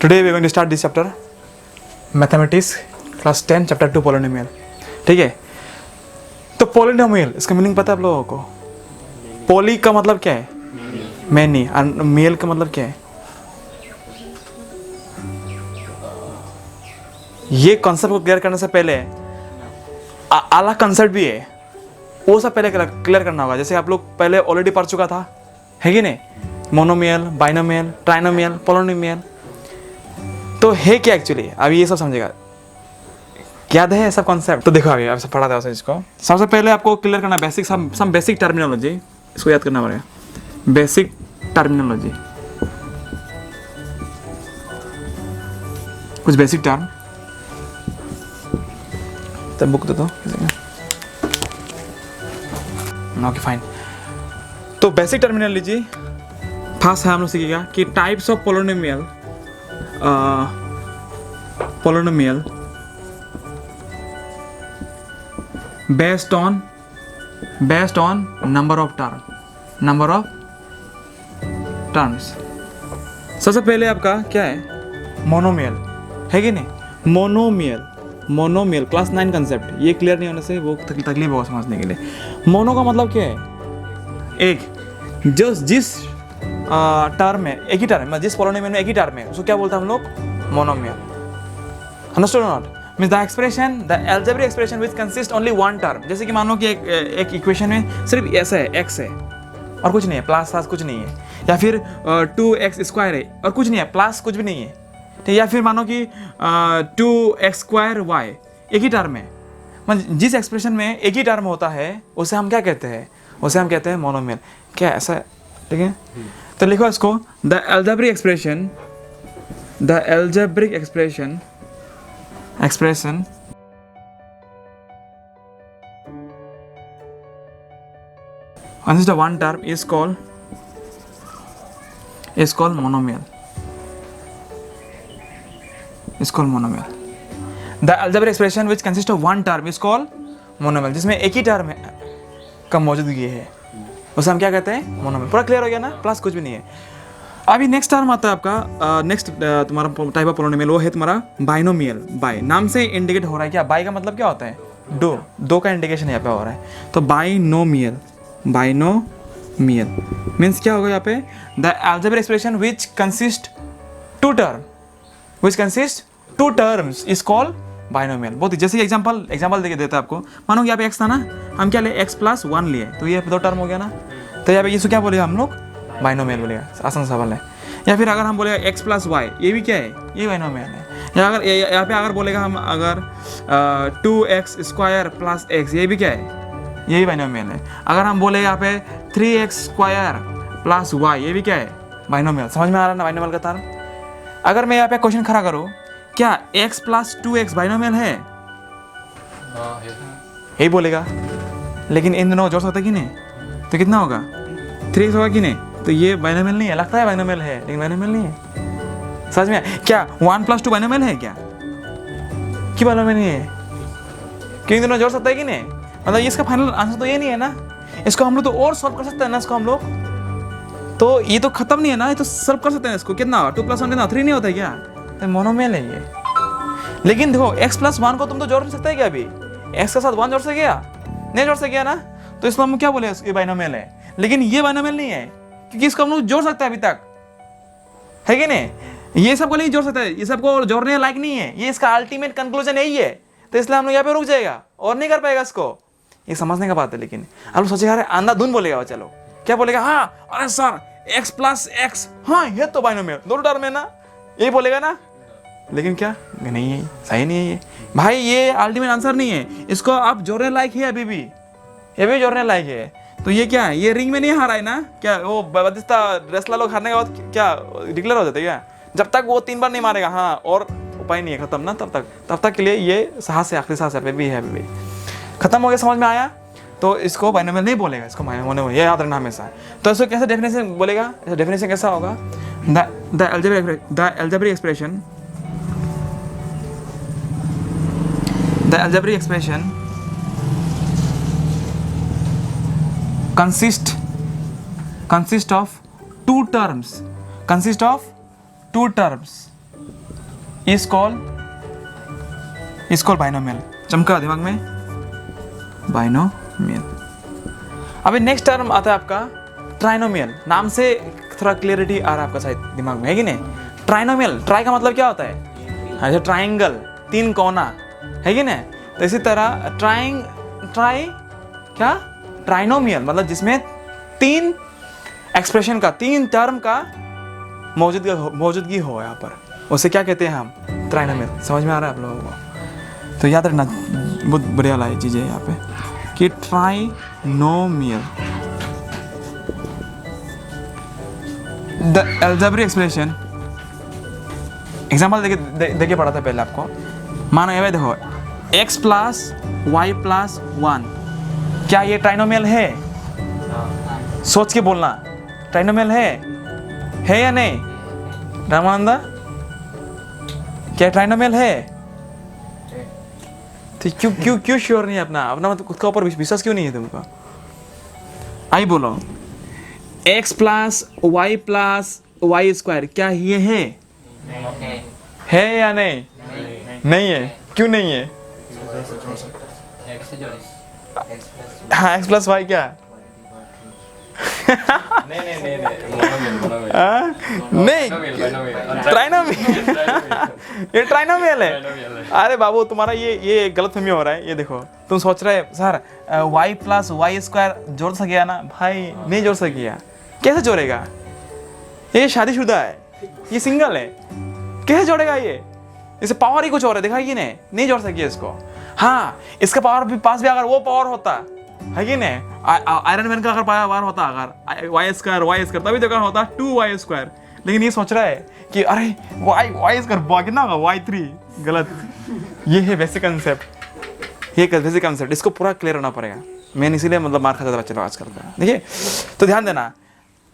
Today we are going to start this chapter, Mathematics, class 10, chapter 2, polynomial. ठीक है, तो polynomial इसका meaning पता है आप लोगों को? पोली का मतलब क्या है? मैनी. और मेल का मतलब क्या है? ये कॉन्सेप्ट को क्लियर करने से पहले अलग कॉन्सेप्ट भी है, वो सब पहले क्लियर करना होगा. जैसे आप लोग पहले ऑलरेडी पढ़ चुका था, है कि नहीं? Monomial, binomial, trinomial, polynomial. तो है क्या एक्चुअली? अभी ये सब समझेगा. याद है सब कॉन्सेप्ट? तो देखो अभी आपसे पढ़ा था उसे. इसको सबसे पहले आपको क्लियर करना बेसिक सम बेसिक टर्मिनोलॉजी. इसको याद करना पड़ेगा. बेसिक टर्मिनोलॉजी, कुछ बेसिक टर्म. तब बुक दो ओके फाइन. तो बेसिक टर्मिनोलॉजी फर्स्ट है, हम लोग सीखेगा कि types of polynomial based on number of terms. सबसे पहले आपका क्या है? मोनोमियल, है कि नहीं? Monomial class 9 concept. ये क्लियर नहीं होने से वो तकलीफ होगा समझने के लिए. मोनो का मतलब क्या है? एक. जिस टर्म है, एक ही टर्म है, जिस पोलिनोमियल में एक ही टर्म है, उसको क्या बोलते हैं हम लोग? मोनोमियल. अंडरस्टूड और not? Means the expression, the algebraic expression which consist only one term. जैसे कि मान लो कि एक इक्वेशन में सिर्फ ऐसा है, एक्स है और कुछ नहीं है, प्लस कुछ नहीं है. या फिर 2x² है और कुछ नहीं है, प्लस कुछ भी नहीं है. ठीक. या फिर मानो कि 2x²y एक ही टर्म है. मतलब जिस एक्सप्रेशन में एक ही टर्म होता है उसे हम क्या कहते हैं? उसे हम कहते हैं मोनोमियल. क्या ऐसा है? ठीक है. तो लिखो इसको, the algebraic expression consist of one term is called monomial. The algebraic expression which consists of one term is called monomial. जिसमें एक ही टर्म है का मौजूदगी है, उसे हम क्या कहते हैं? मोनोमियल. पूरा क्लियर हो गया ना? प्लस कुछ भी नहीं है. अभी नेक्स्ट टर्म आता है आपका, नेक्स्ट तुम्हारा टाइप ऑफ पोलिनोमियल, वो है तुम्हारा बाइनोमियल. बाय नाम से इंडिकेट हो रहा है. क्या बाय का मतलब क्या होता है? दो का इंडिकेशन यहाँ पे हो रहा है. तो बाइनोमियल मीन्स क्या होगा यहाँ पे? The algebraic expression which consist to terms is called binomial. बहुत ही जैसे एग्जांपल देके देता है आपको. मानो कि यहाँ पे x था ना, हम क्या ले? x+1 लिए, तो ये दो टर्म हो गया ना. तो यहाँ पे इसको क्या बोलेगा हम लोग? बाइनोमियल बोलेगा. आसान सवाल है. या फिर अगर हम बोलेगा x+y, ये भी क्या है? ये बाइनोमियल है. या अगर यहाँ पे अगर बोलेगा हम अगर 2x² + x, ये भी क्या है? ये भी बाइनोमियल है. अगर हम बोले यहाँ पे 3x² + y, ये भी क्या है? बाइनोमियल. समझ में आ रहा है ना बाइनोमियल का टर्म? अगर मैं यहाँ पे क्वेश्चन खड़ा करूँ, क्या x + 2x बाइनोमियल है? यही बोलेगा. लेकिन इन दोनों जोड़ सकता है कि नहीं? तो कितना होगा? 3x होगा कि नहीं? तो ये बाइनोमियल नहीं है. लगता है बाइनोमियल है लेकिन बाइनोमियल नहीं है. समझ में? क्या 1 + 2 बाइनोमियल है क्या? क्यों बाइनोमियल नहीं है? क्यों इन दोनों जोड़ सकता है कि नहीं? मतलब इसका फाइनल आंसर तो ये नहीं है ना. इसको हम लोग तो और सॉल्व कर सकते हैं ना. इसको हम लोग तो ये तो खत्म नहीं है ना, ये तो सॉल्व कर सकते हैं इसको. कितना 2 + 1 कितना 3 नहीं होता है क्या? तो मोनोमियल है ये. लेकिन देखो x+1 को तुम तो जोड़ नहीं सकते क्या? अभी x के साथ 1 जोड़ सके क्या? नहीं जोड़ सके ना. तो इसको हम क्या बोले? ये बाइनोमियल है. लेकिन ये बाइनोमियल नहीं है क्योंकि इसको हम लोग जोड़ सकते हैं अभी तक, है कि नहीं? ये सबको नहीं जोड़ सकते, ये सबको जोड़ने लायक नहीं है. ये इसका अल्टीमेट कंक्लूजन यही है. तो इसलिए हम लोग यहाँ पे रुक जाएगा और नहीं कर पाएगा इसको. ये समझने का बात है. लेकिन आप लोग सोचेगा अरे अंधाधुन बोलेगा. चलो क्या बोलेगा? हाँ अरे सर x + x, हाँ ये तो बाइनोमियल, दोनों टर्म है ना, यही बोलेगा ना. लेकिन क्या नहीं है, सही नहीं है ये भाई. ये अल्टीमेट आंसर नहीं है. इसको आप जोड़ने लायक है अभी भी, ये भी जोड़ने लायक है. तो ये क्या है? ये रिंग में नहीं हारा है ना. क्या वो बदिस्ता रेसलर लोग हारने के बाद क्या डिक्लेयर हो जाते क्या? जब तक वो 3 बार नहीं मारेगा, हाँ, और उपाय नहीं है खत्म ना, तब तक के लिए ये साहस से आखिरी सांस पे भी है. अभी खत्म हो गया. समझ में आया? तो इसको बाइनोमियल नहीं बोलेगा, इसको मोनोमियल, ये याद रखना हमेशा. तो इसको कैसे डेफिनेशन बोलेगा? डेफिनेशन कैसा होगा? The algebraic expression consist of two terms is called binomial. चमका दिमाग में, बाइनोमियल। अभी नेक्स्ट टर्म आता है आपका ट्राइनोमियल। नाम से थोड़ा क्लियरिटी आ रहा है आपका शायद दिमाग में, है कि नहीं? ट्राइनोमियल, ट्राई का मतलब क्या होता है? जैसे ट्राइंगल, 3 कोना, है कि नहीं? तो इसी तरह ट्राइनोमियल मतलब जिसमें 3 एक्सप्रेशन का, 3 टर्म का मौजूदगी हो यहाँ पर, उसे क्या कहते हैं हम? ट्राइनोमियल। समझ में आ रहा है आप लोगों को? तो याद रखना, बहुत बढ़िया लाई चीज़ है यहाँ पे कि trinomial the algebraic expression. Example देखिए पढ़ा था पहले आपको। मानो ये देखो x + y + 1, क्या ये ट्राइनोमियल है? सोच के बोलना, ट्राइनोमियल है या नहीं? रामानंदा, क्या ट्राइनोमियल है? तो क्यों श्योर नहीं है अपना मतलब खुद का ऊपर विश्वास क्यों नहीं है तुमको? आई बोलो, x + y + y², क्या ये है? है या नहीं? नहीं है। क्यों नहीं है? हाँ, x + y क्या? नहीं, ट्राइनोमियल। ये ट्राइनोमियल है। अरे बाबू, तुम्हारा ये गलतफहमी हो रहा है। ये देखो, तुम सोच रहे सर y + y² जोड़ सकेगा ना? भाई नहीं जोड़ सकेगा। कैसे जोड़ेगा? ये शादीशुदा है, ये सिंगल है, कैसे जोड़ेगा ये? इसे पावर ही कुछ और है, देखा कि नहीं जोड़ सकिए इसको। हाँ, इसका पावर भी पास भी अगर वो पावर होता है कि नहीं, आयरन मैन का अगर पावर होता अगर y² तभी तो होता 2y²। लेकिन ये सोच रहा है कि अरे y² कितना होगा? y3। गलत। ये है बेसिक कंसेप्ट, बेसिक कंसेप्ट। इसको पूरा क्लियर होना पड़ेगा। मैं इसीलिए मतलब मार खाता था बच्चे लोग आजकल का। देखिए, तो ध्यान देना,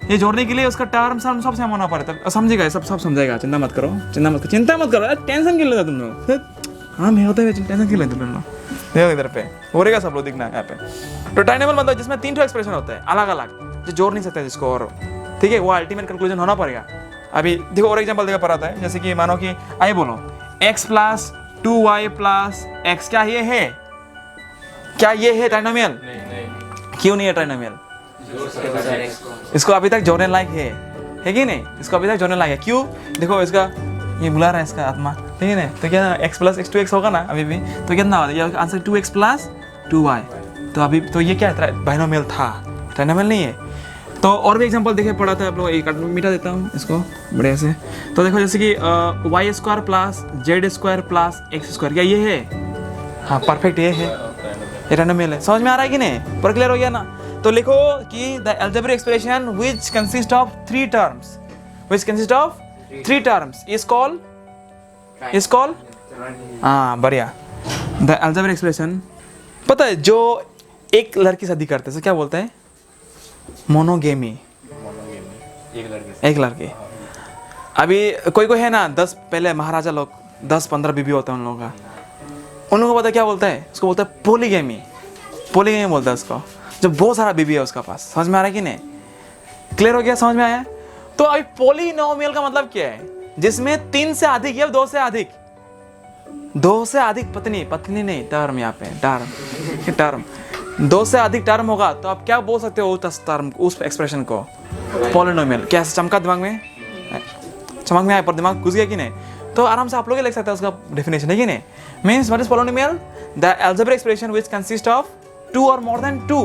ये जोड़ने के लिए उसका टर्म सब सेम होना पड़ता है। समझेगा, सब समझेगा। चिंता मत करो। टेंशन क्यों लेते तुम लोग? हाँ, मैं होते हुए टेंशन क्यों लेते तुम लोग? देखो इधर पे हो रहेगा, सब लोग दिखना है यहाँ पे। तो ट्राइनोमियल मतलब जिसमें 3 एक्सप्रेशन होते हैं अलग अलग, जो जोड़ नहीं सकते जिसको, और ठीक है, वो अल्टीमेट कंक्लूजन होना पड़ेगा। अभी देखो और एग्जांपल देखा पड़ा है, जैसे कि मानो कि आइए बोलो x + 2y + x, क्या ये है? क्या ये है ट्राइनोमियल? क्यों नहीं है ट्राइनोमियल? इसको अभी तक जोड़ने लायक है कि नहीं? इसको अभी तक जोड़ने लायक है। क्यों? देखो इसका ये बुला रहा है इसका आत्मा, ठीक है ना? तो क्या x + 2x होगा ना अभी भी? तो कितना होगा? ये आंसर 2x + 2y। तो अभी तो ये क्या है? बाइनोमियल था, ट्राइनोमियल नहीं है। तो और भी एग्जांपल देखे पड़ा था आप लोग। एक मिटा देता हूँ इसको बढ़िया से। तो देखो जैसे कि y² + z² + x², क्या ये है? हाँ, परफेक्ट, ये है, ये ट्राइनोमियल है। समझ में आ रहा है कि नहीं? पर क्लियर हो गया ना? तो लिखो कि the algebraic expression which consist of 3 terms is called हाँ, बढ़िया। द एल्जेब्रिक एक्सप्रेशन, पता है जो एक लड़की शादी करते हैं क्या बोलते हैं? मोनोगेमी। एक लड़की। अभी कोई है ना, 10 पहले महाराजा लोग 10-15 बीबी होता है उन लोगों का, उन लोगों को पता है क्या बोलता है? उसको बोलता है पोलीगेमी बोलता है उसको, जब बहुत सारा बीबी है उसका पास। समझ में आ रहा है कि नहीं? क्लियर हो गया? समझ में आया? तो अभी पोलिनोमियल का मतलब क्या है? जिसमें 3 से अधिक या 2 से अधिक पत्नी नहीं, टर्म यहाँ पे टर्म 2 से अधिक टर्म होगा तो आप क्या बोल सकते हो उस टर्म, उस एक्सप्रेशन को? पोलिनोमियल। कैसे चमका दिमाग में? चमक में आया, पर दिमाग घुस गया कि नहीं? तो आराम से आप लोग लिख सकते हैं उसका डेफिनेशन, है कि नहीं? Means what is polynomial? The algebraic expression which consist of 2 or more than 2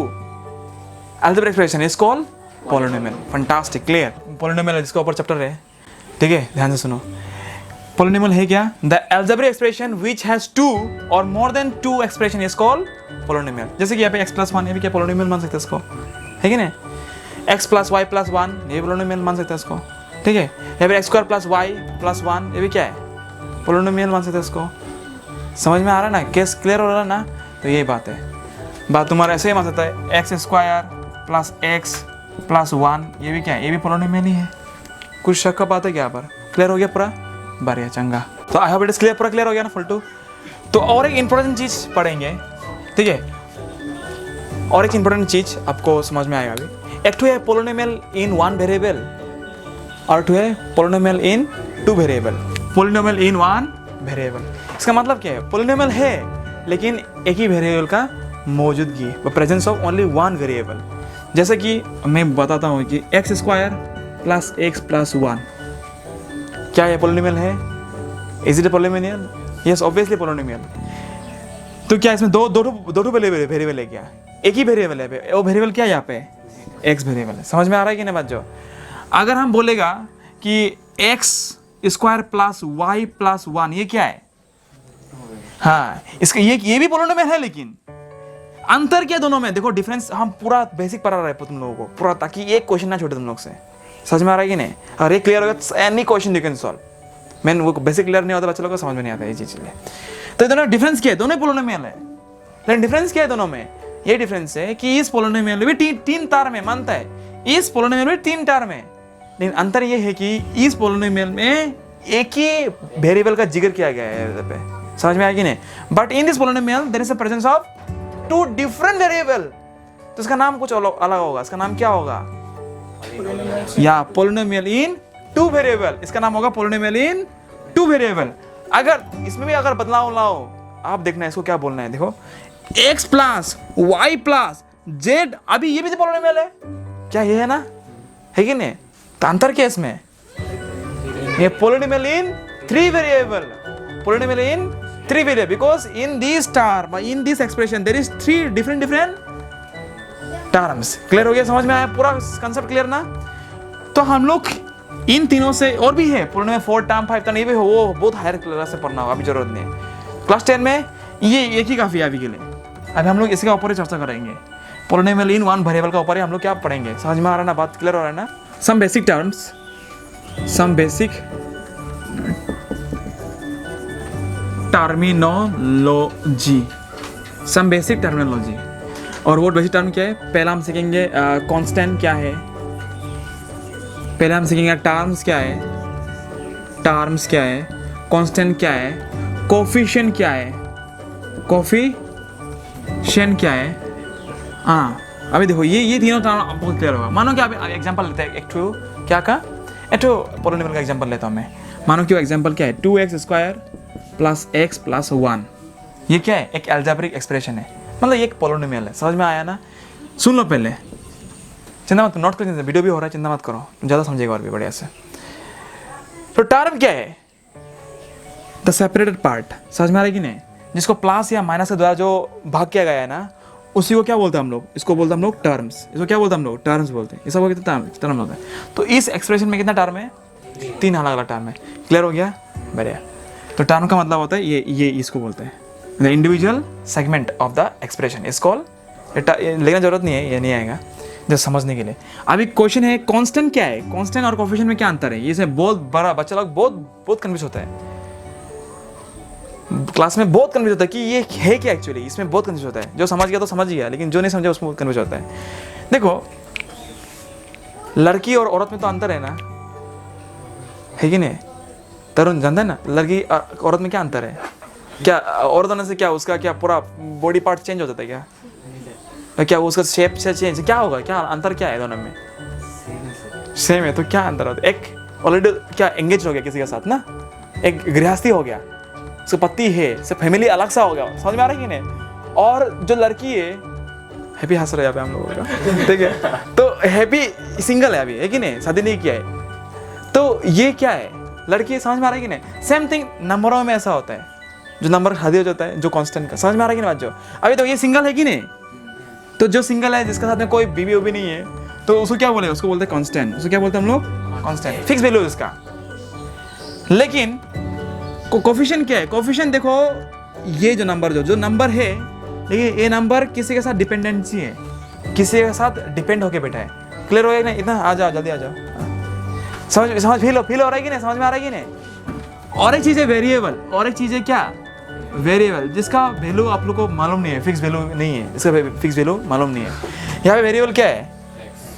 algebraic expression is called polynomial. Fantastic, clear. Polynomial जिसका ऊपर चैप्टर है, ठीक है, ध्यान से सुनो। Polynomial है क्या? The algebraic expression which has 2 or more than 2 expression is called polynomial. जैसे कि यहाँ पे x + 1, ये भी क्या polynomial मान सकते हैं इसको, है कि नहीं? x + y + 1, ये polynomial मान सकते हैं इसको, ठीक है? यहाँ पे x² + y + 1, ये भी क्या है? polynomial मान सकते हैं इसको। समझ में आ रहा है ना? केस क्लियर हो रहा है ना? तो यही बात है। बात तुम्हारा ऐसे ही मान सकता है x² + x + 1, ये भी क्या है? ये भी पोलिनोमियल ही है। कुछ शक का बात है क्या पर? क्लियर हो गया पूरा? बढ़िया, चंगा। तो I hope it is clear, पूरा क्लियर हो गया ना? Full to. तो और एक इंपॉर्टेंट चीज पढ़ेंगे, ठीक है? और एक इंपॉर्टेंट चीज आपको समझ में आएगा अभी। एक तो है पोलिनोमियल इन 1 वेरिएबल और तो है पोलिनोमियल इन 2 वेरिएबल। पोलिनोमियल इन 1 वेरिएबल। इसका मतलब क्या है, पॉलिनोमियल है लेकिन एक ही वेरिएबल का मौजूदगी, presence of only one variable. जैसे कि मैं बताता हूँ कि x square plus x plus 1 क्या ये पॉलिनोमियल है? Is it a polynomial? Yes, obviously polynomial. तो क्या इसमें दो वेरिएबल है क्या? एक ही वेरिएबल है, वो वेरिएबल क्या है यहाँ पे? एक्स वेरिएबल है। समझ में आ रहा है कि नहीं बात? जो अगर हम बोलेगा कि x square plus y plus 1 ये क्या है? हाँ, इसका ये भी पॉलिनोमियल है, लेकिन अंतर क्या दोनों में? देखो डिफरेंस हम पूरा बेसिक पढ़ा रहे हैं तुम लोगों को पूरा, ताकि एक क्वेश्चन ना छोटे तुम लोग से। समझ में आ रहा है कि नहीं? और ये क्लियर होगा, any question you can solve. मैंने वो बेसिक क्लियर नहीं होता बच्चे लोगों को समझ में नहीं आता ये चीज। तो दोनों डिफरेंस क्या है? दोनों पॉलिनोमियल है, लेकिन डिफरेंस क्या है दोनों में? ये डिफरेंस है कि इस पॉलिनोमियल में भी तीन तार में मानता है, इस पॉलिनोमियल में 3 तार में, लेकिन अंतर ये है कि इस पॉलिनोमियल में एक ही वेरिएबल का जिक्र किया गया है इधर पे। समझ में आया कि नहीं? But in this polynomial there is a presence of 2 different variable. तो इसका नाम कुछ अलग होगा। इसका नाम क्या होगा? या पॉलिनोमियल इन 2 वेरिएबल। इसका नाम होगा पॉलिनोमियल इन 2 वेरिएबल। अगर इसमें भी अगर बदलाव लाओ, आप देखना इसको क्या बोलना है। देखो x plus y plus z, अभी ये भी तो पॉलिनोमियल है क्या? ये है ना, है कि नहीं? तो अंतर क्या इसमें? ये polynomial in 3 variable, polynomial in 3 variable, because in this term, in this expression there is 3 different terms. Clear हो गया? समझ में आया पूरा कंसेप्ट? क्लियर ना? तो हम लोग इन तीनों से, और भी है पॉलिनोमियल 4 टर्म 5 टर्म, ये भी हो, वो बहुत हायर क्लास से पढ़ना होगा, अभी जरूरत नहीं। क्लास 10 में ये एक ही काफी है अभी के लिए। अभी हम लोग इसके ऊपर ही चर्चा करेंगे। पॉलिनोमियल इन 1 वेरिएबल का ऊपर ही हम लोग क्या पढ़ेंगे। समझ में आ रहा है ना? बात क्लियर हो रहा है ना? Some basic terms, some basic terminology, some basic terminology. और वो बेसिक टर्म क्या है? पहला हम सीखेंगे कांस्टेंट क्या है, पहले हम सीखेंगे टर्म्स क्या है, टर्म्स क्या है, कांस्टेंट क्या है, कोफिशिएंट क्या है, कोफिशिएंट क्या है। हाँ, अभी देखो ये तीनों टर्म आपको क्लियर होगा। मानो कि आप एग्जांपल लेते हैं, एक ठो क्या का, एक ठो पॉलिनोमियल का एग्जांपल लेता हूँ मैं। मानो कि वो एग्जांपल क्या है? 2x square plus x plus 1। ये क्या है? एक एल्जेब्रिक एक्सप्रेशन है, मतलब ये एक पॉलिनोमियल है। समझ में आया ना? सुन लो पहले, चिंता मत, नोट कर, वीडियो भी हो रहा है, चिंता मत करो, ज़्यादा समझेगा और भी बढ़िया से। तो टर्म क्या है? The separated part. समझ में आ रहा है कि नहीं? जिसको प्लस या माइनस के द्वारा जो भाग किया गया है ना, उसी को क्या बोलते हैं हम लोग? इसको बोलते हैं हम लोग टर्म्स। इसको क्या बोलते हैं हम लोग? टर्म्स बोलते हैं। इस सबको कितना टर्म होता है? तो इस एक्सप्रेशन में कितना टर्म है? 3 अलग अलग टर्म है। क्लियर हो गया? बढ़िया। तो टर्म का मतलब होता है ये इसको बोलते हैं the individual segment of the expression is called. लेकिन जरूरत नहीं है, ये नहीं आएगा जब समझने के लिए। अभी क्वेश्चन है कांस्टेंट क्या है? कांस्टेंट और कोफिशिएंट में क्या अंतर है? ये बहुत बड़ा, बच्चा लोग बहुत कन्फ्यूज होता है, क्लास में बहुत कन्फ्यूज होता है कि ये है क्या एक्चुअली। इसमें बहुत कन्फ्यूज होता है। जो समझ गया तो समझ गया, लेकिन जो नहीं समझा उसमें बहुत कन्फ्यूज होता है। देखो, लड़की और औरत में तो अंतर है ना, है कि नहीं? तरुण जानता है ना, लड़की और औरत में क्या अंतर है? क्या औरत होने से क्या उसका क्या पूरा बॉडी पार्ट चेंज हो जाता है क्या? क्या उसका शेप से चेंज क्या होगा? क्या अंतर क्या है दोनों में? सेम है। तो क्या अंतर होता है? एक ऑलरेडी क्या एंगेज हो गया किसी के साथ ना, एक गृहस्थी हो गया, उसका पति है, सब फैमिली अलग सा हो गया। समझ में आ रहा है कि नहीं? और जो लड़की है, हैप्पी हंस रहे हैं यहाँ पे हम लोगों का, ठीक है? तो हैप्पी सिंगल है अभी, है कि नहीं? शादी नहीं किया है। तो ये क्या है? लड़की। समझ में आ रहा है कि नहीं? सेम थिंग नंबरों में ऐसा होता है, जो नंबर शादी हो जाता है, जो कांस्टेंट का। समझ में आ रहा है कि नहीं बात? जो अभी तो ये सिंगल है कि नहीं? तो जो सिंगल है, जिसके साथ में कोई बीवी उबी नहीं है, तो उसको क्या बोले? उसको बोलते हैं कांस्टेंट। उसको क्या बोलते हैं हम लोग? कांस्टेंट, फिक्स वैल्यू है इसका। लेकिन कोफिशिएंट क्या है? कोफिशिएंट देखो, ये जो नंबर है, लेकिन ये नंबर किसी के साथ डिपेंडेंसी है, किसी के साथ डिपेंड होके बैठा है। क्लियर हो गया ना? इतना आ जाओ, जल्दी आ जाओ। समझ फील हो रहा है कि नहीं? समझ में आ रहा है कि नहीं? और एक चीज है वेरिएबल, और एक चीज है क्या? वेरिएबल, जिसका वैल्यू आप लोग को मालूम नहीं है, फिक्स वैल्यू नहीं है, इसका फिक्स वैल्यू मालूम नहीं है। यहाँ पे वेरिएबल क्या है?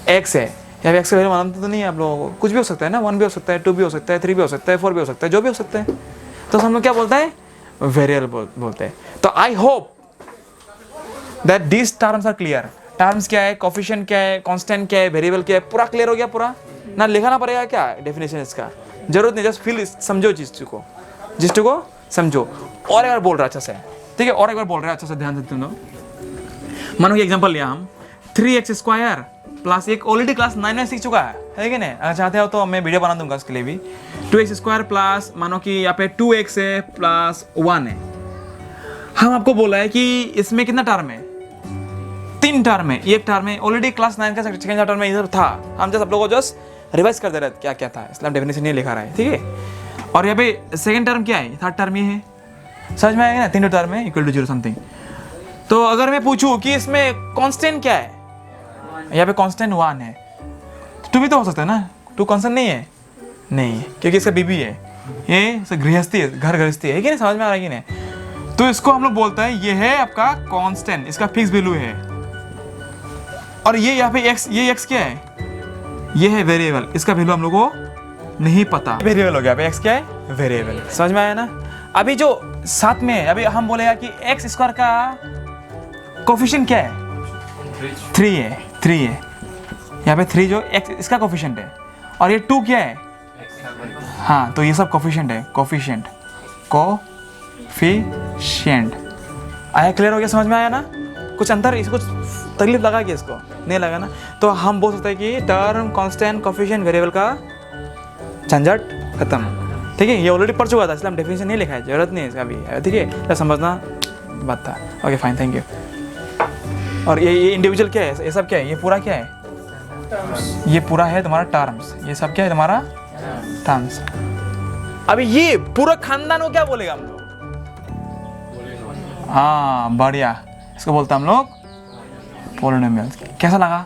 एक्स है। यहाँ पे एक्स का वैल्यू मालूम तो नहीं है आप लोगों को। कुछ भी हो सकता है ना, 1 भी हो सकता है, 2 भी हो सकता है, 3 भी हो सकता है, 4 भी हो सकता है, जो भी हो सकता है। तो हम लोग क्या बोलते हैं? वेरिएबल बोलते हैं। तो I hope that this terms are clear. Terms क्या है, कोफिशिएंट क्या है, कांस्टेंट क्या है, वेरिएबल क्या है, पूरा क्लियर हो गया। पूरा ना लिखाना पड़ेगा क्या डेफिनेशन इसका? जरूरत नहीं, जस्ट फील, समझो जिस को समझो। और एक बार बोल रहा अच्छा से, ठीक है, और एक बार बोल रहा है अच्छा से, ध्यान देते हो। मानो कि एग्जांपल लिया हम 3x² प्लस एक ऑलरेडी क्लास 9 में सीख चुका है कि नहीं? अगर चाहते हो तो मैं वीडियो बना दूंगा उसके लिए भी। 2x² प्लस मानो कि यहाँ पे 2x है प्लस 1 है। हम आपको बोला है कि इसमें कितना टर्म है, 3 टर्म है। एक टर्म है ऑलरेडी क्लास 9 का सेकंड टर्म में इधर था, हम जस्ट आप लोगों को जस्ट रिवाइज कर दे रहे थे क्या क्या था, इसलिए डेफिनेशन नहीं लिखा रहा है, ठीक है। और यहाँ पे सेकंड टर्म क्या है, थर्ड टर्म ये है, समझ में आएगा ना? 3 टर्म है इक्वल टू 0 समथिंग। तो अगर मैं पूछूं कि इसमें कांस्टेंट क्या है, यहाँ पे कांस्टेंट 1 है, 2 भी तो हो सकता है ना? 2 कांस्टेंट नहीं है, नहीं, क्योंकि इसका बीबी है, ये गृहस्थी है, घर गृहस्थी है कि नहीं? समझ में आ रहा है कि नहीं? तो इसको हम लोग बोलते हैं ये है आपका कांस्टेंट, इसका फिक्स वैल्यू है। और ये यहाँ पे x, ये x क्या है, ये है वेरिएबल, इसका वैल्यू हम लोग को नहीं पता, वेरिएबल हो गया। यहाँ पे x क्या है, वेरिएबल। समझ में आया ना? अभी जो साथ में अभी हम बोलेगा कि x² का कोफिशिएंट क्या है, 3 है, 3 है। यहाँ पे 3 जो x इसका कोफिशिएंट है, और ये 2 क्या है, हाँ, तो ये सब कोफिशिएंट है, कोफिशिएंट आया? क्लियर हो गया? समझ में आया ना? कुछ अंतर, इसको तकलीफ लगा कि इसको नहीं लगा ना? तो हम बोल सकते हैं कि टर्म, कांस्टेंट, कोफिशिएंट, वेरिएबल का झंझट खत्म, ठीक है। ये ऑलरेडी पढ़ चुका था, इसलिए हम डेफिनेशन नहीं लिखा है, जरूरत नहीं है इसका भी, ठीक है। तो समझना बात था। Okay fine, thank you. और ये इंडिविजुअल क्या है, ये सब क्या है, ये पूरा क्या है, ये पूरा है तुम्हारा टर्म्स, ये सब क्या है तुम्हारा टर्म्स। अभी ये पूरा खानदान को क्या बोलेगा हम लोग? हाँ बढ़िया, इसको बोलते हैं हम लोग पॉलिनोमियल। कैसा लगा?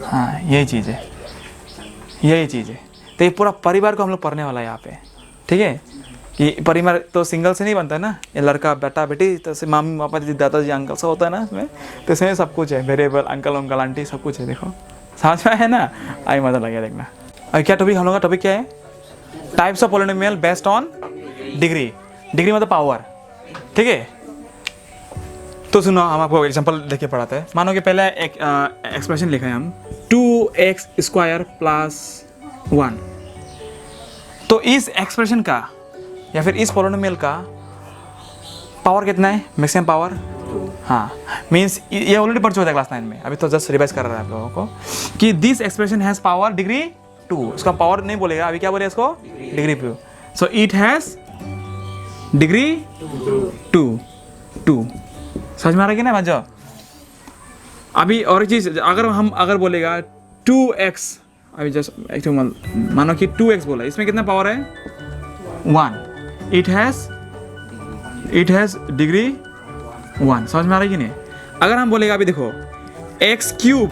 हाँ यही चीज़ है, यही चीज़ है। तो ये पूरा परिवार को हम लोग पढ़ने वाला है यहाँ पे, ठीक है। कि परिवार तो सिंगल से नहीं बनता है ना, ये लड़का बेटा बेटी, तो से मामी पापा जी दादाजी अंकल सब होता है ना इसमें, तो इसमें सब कुछ है, वेरिएबल अंकल आंटी सब कुछ है। देखो समझ में है ना? आई मजा लगे देखना। और क्या टॉपिक हम लोग का टॉपिक क्या है? Types of polynomial based on degree. Degree मतलब पावर, ठीक है। तो सुनो, हम आपको एग्जांपल देके पढ़ाते हैं। मानो कि पहले एक एक्सप्रेशन लिखा है हम 2x² प्लस 1। तो इस एक्सप्रेशन का या फिर इस पॉलिनोमियल का पावर कितना है, मैक्सिमम पावर? हाँ, मीन्स ये ऑलरेडी पढ़ चुका था क्लास 9 में, अभी तो जस्ट रिवाइज कर रहा है आप लोगों को कि this expression has power degree 2। इसका पावर नहीं बोलेगा, अभी क्या बोलेगा इसको, degree 2। So it has degree 2। समझ में आ रहा है कि ना बच्चों? अभी और चीज़ अगर बोलेगा 2x, अभी जस्ट एक मानो कि 2x बोला, इसमें कितना पावर है, 1। It has degree 1। समझ में आ रहा है कि नहीं? अगर हम बोलेगा अभी देखो x³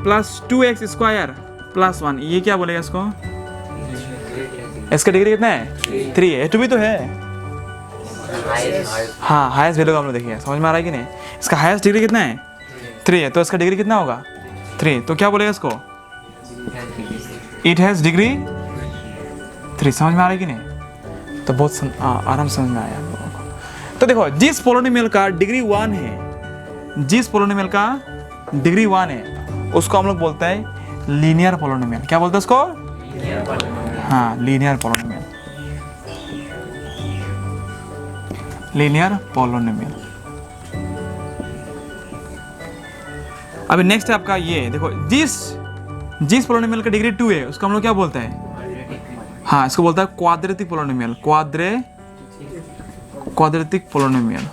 प्लस 2x² प्लस 1, ये क्या बोलेगा इसको, इसका डिग्री कितना है, 3 है। 2 भी तो है, हाँ, हाईएस्ट वैल्यू का हम लोग देखिए। समझ में आ रहा है कि नहीं? इसका हाईएस्ट डिग्री कितना है, 3 है, तो इसका डिग्री कितना होगा, 3। तो क्या बोलेगा इसको, इट हैज़ डिग्री 3। समझ में आ रहा है कि नहीं? तो बहुत आराम समझ में आया आप लोगों को। तो देखो, जिस पॉलिनोमियल का डिग्री 1 है, जिस पॉलिनोमियल का डिग्री 1 है, उसको हम लोग बोलते हैं लीनियर पॉलिनोमियल। क्या बोलते हैं उसको? हाँ, लीनियर पॉलिनोमियल, लीनियर पॉलिनोमियल। अभी नेक्स्ट है आपका ये देखो, जिस पॉलिनोमियल का डिग्री 2 है उसको हम लोग क्या बोलते हैं, हाँ, इसको बोलता है क्वाड्रेटिक पॉलिनोमियल, क्वाड्रेटिक पॉलिनोमियल।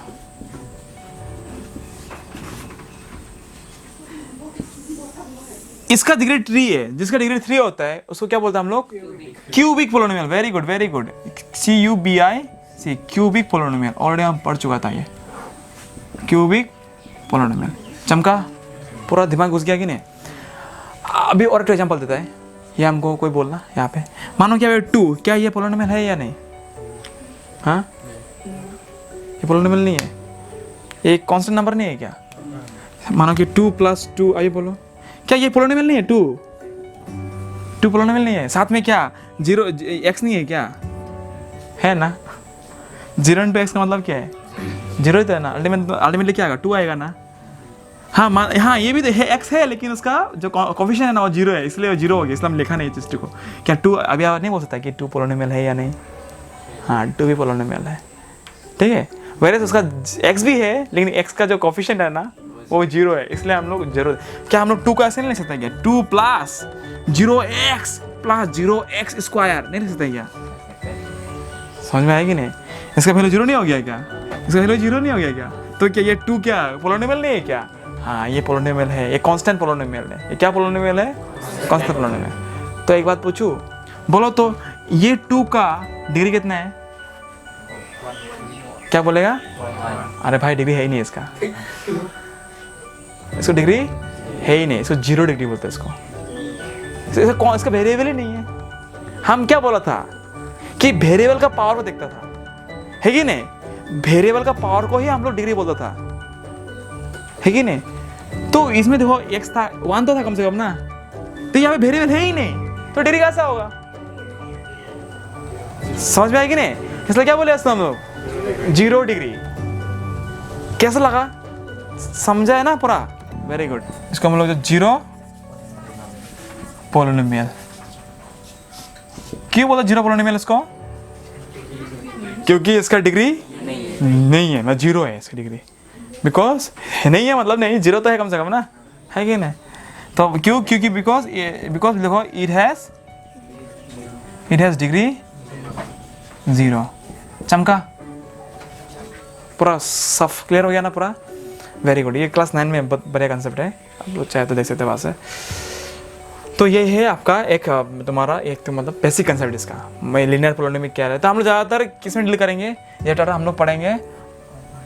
इसका डिग्री 3 है, जिसका डिग्री 3 होता है उसको क्या बोलते हैं हम लोग, cubic polynomial. Very good, very good, CUBIC, cubic polynomial. Already हम पढ़ चुका था ये क्यूबिक पॉलिनोमियल। चमका, पूरा दिमाग घुस गया कि नहीं? अभी और एक एग्जांपल देता है, ये हमको कोई बोलना यहाँ पे, मानो क्या 2, क्या ये पॉलिनोमियल है या नहीं? हाँ, ये पॉलिनोमियल नहीं है, ये कांस्टेंट नंबर नहीं है क्या? मानो कि 2 + 2, आइए बोलो, क्या ये पॉलिनोमियल नहीं है? 2 पॉलिनोमियल नहीं है। साथ में क्या 0 x नहीं है क्या? है ना? 0 × x का मतलब क्या है, 0 ही तो है ना। अल्टीमेटली क्या आएगा, 2 आएगा ना। हाँ, ये भी तो है, x है, लेकिन उसका जो कोफिशिएंट है ना वो 0 है, इसलिए वो 0 हो गया, इसलिए हम लिखा नहीं चीज़ को। क्या 2 अभी आप नहीं बोल सकता कि 2 पॉलिनोमियल है या नहीं? हाँ, 2 भी पॉलिनोमियल है। ठीक है। वैसे उसका x भी है लेकिन x का जो कोफिशिएंट है ना वो 0 है, इसलिए हम लोग 0, क्या हम लोग 2 को ऐसे नहीं लिख सकते क्या, 2 plus 0x plus 0x square नहीं लिख सकते क्या? समझ में आएगी नहीं? इसका वैल्यू 0 नहीं हो गया क्या? इसका वैल्यू 0 नहीं हो गया क्या? तो क्या ये 2 क्या पोलिनोमियल नहीं है क्या? हाँ ये पोलिनोमियल है, ये कांस्टेंट पोलिनोमियल है। ये क्या पोलिनोमियल है? Constant polynomial. तो एक बात पूछूं, बोलो तो ये 2 का डिग्री कितना है? क्या बोलेगा? अरे भाई डिग्री है ही नहीं इसका डिग्री है ही नहीं, इसको 0 डिग्री बोलते हैं इसको। इसका वेरिएबल ही नहीं है। हम क्या बोला था कि वेरिएबल का पावर को देखता था, है कि नहीं? वेरिएबल का पावर को ही हम लोग डिग्री बोलता था, है कि नहीं? तो इसमें देखो x था, 1 तो था कम से कम ना, तो यहाँ पे वेरिएबल है ही नहीं, तो डिग्री कैसा होगा? समझ में आएगी नहीं? इसलिए क्या बोले हम लोग 0 डिग्री। कैसा लगा? समझा है ना पूरा? Very good. इसको हम लोग जो 0 पोलिनोमियल क्यों बोला 0 पोलिनोमियल इसको? क्योंकि इसका डिग्री नहीं है, ना 0 है इसकी डिग्री। बिकॉज नहीं है मतलब नहीं, 0 तो है कम से कम ना, है कि नहीं? तो क्यों? क्योंकि बिकॉज देखो इट हैज डिग्री 0। चमका पूरा सफ क्लियर हो गया ना पूरा? Very good. ये क्लास 9 में बहुत बढ़िया कंसेप्ट है, आप लोग चाहे तो देख सकते हैं वहाँ से। तो ये है आपका एक तुम्हारा एक तो मतलब बेसिक कंसेप्ट इसका, मैं लीनियर पोलिनोमियल क्या है। तो हम लोग ज़्यादातर किस में डील करेंगे, ये टाटा हम लोग पढ़ेंगे